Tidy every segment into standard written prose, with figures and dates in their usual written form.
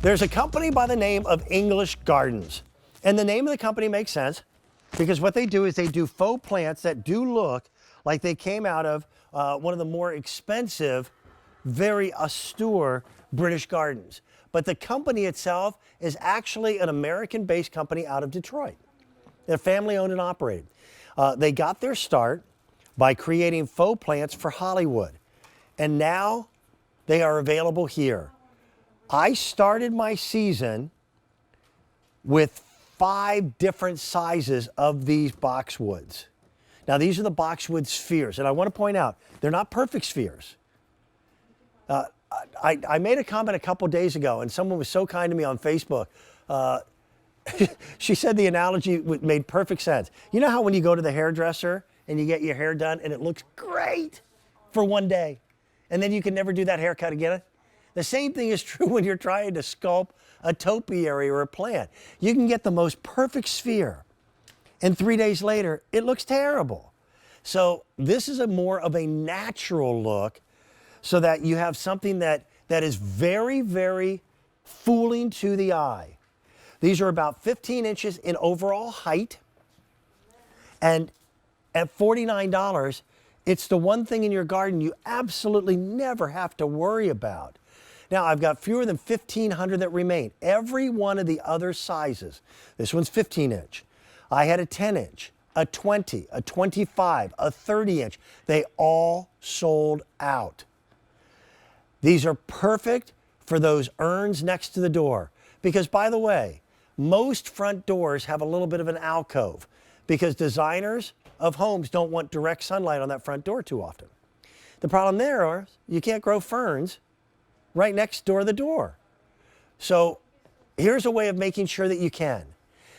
There's a company by the name of English Gardens. And the name of the company makes sense because what they do is they do faux plants that do look like they came out of one of the more expensive, very austere British gardens. But the company itself is actually an American-based company out of Detroit. They're family-owned and operated. They got their start by creating faux plants for Hollywood. And now they are available here. I started my season with 5 different sizes of these boxwoods. Now, these are the boxwood spheres, and I want to point out, they're not perfect spheres. I made a comment a couple days ago, and someone was so kind to me on Facebook. She said the analogy made perfect sense. You know how when you go to the hairdresser and you get your hair done and it looks great for one day, and then you can never do that haircut again? The same thing is true when you're trying to sculpt a topiary or a plant. You can get the most perfect sphere, and 3 days later, it looks terrible. So this is more of a natural look so that you have something that is very, very fooling to the eye. These are about 15 inches in overall height, and at $49, it's the one thing in your garden you absolutely never have to worry about. Now, I've got fewer than 1,500 that remain. Every one of the other sizes, this one's 15 inch. I had a 10 inch, a 20, a 25, a 30 inch. They all sold out. These are perfect for those urns next to the door. Because, by the way, most front doors have a little bit of an alcove because designers of homes don't want direct sunlight on that front door too often. The problem there is you can't grow ferns right next door to the door. So here's a way of making sure that you can.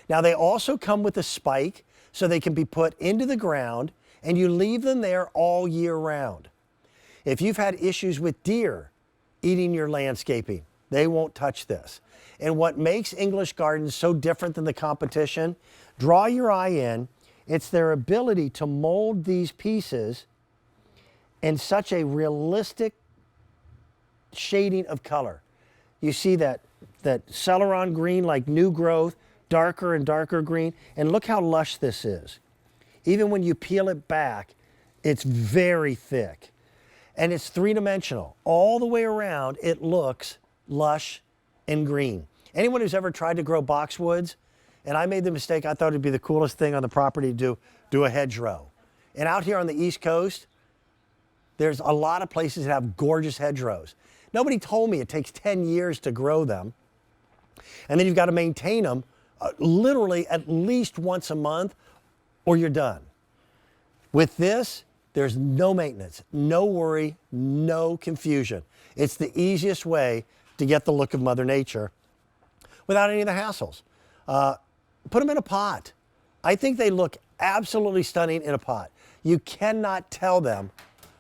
Now, they also come with a spike so they can be put into the ground, and you leave them there all year round. If you've had issues with deer eating your landscaping, they won't touch this. And what makes English Gardens so different than the competition, draw your eye in, it's their ability to mold these pieces in such a realistic shading of color. You see that Celeron green, like new growth, darker and darker green, and look how lush this is. Even when you peel it back, it's very thick. And it's 3-dimensional. All the way around, it looks lush and green. Anyone who's ever tried to grow boxwoods, and I made the mistake, I thought it'd be the coolest thing on the property to do a hedgerow. And out here on the East Coast, there's a lot of places that have gorgeous hedgerows. Nobody told me it takes 10 years to grow them. And then you've got to maintain them literally at least once a month or you're done. With this, there's no maintenance, no worry, no confusion. It's the easiest way to get the look of Mother Nature without any of the hassles. Put them in a pot. I think they look absolutely stunning in a pot. You cannot tell them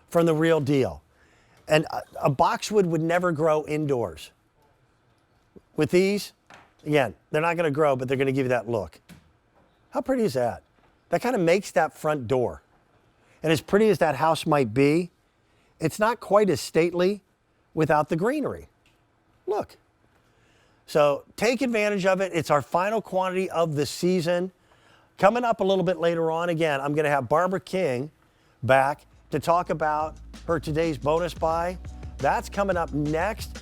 from the real deal. And a boxwood would never grow indoors. With these, again, they're not going to grow, but they're going to give you that look. How pretty is that? That kind of makes that front door. And as pretty as that house might be, it's not quite as stately without the greenery. Look. So take advantage of it. It's our final quantity of the season. Coming up a little bit later on, again, I'm going to have Barbara King back to talk about her today's bonus buy. That's coming up next.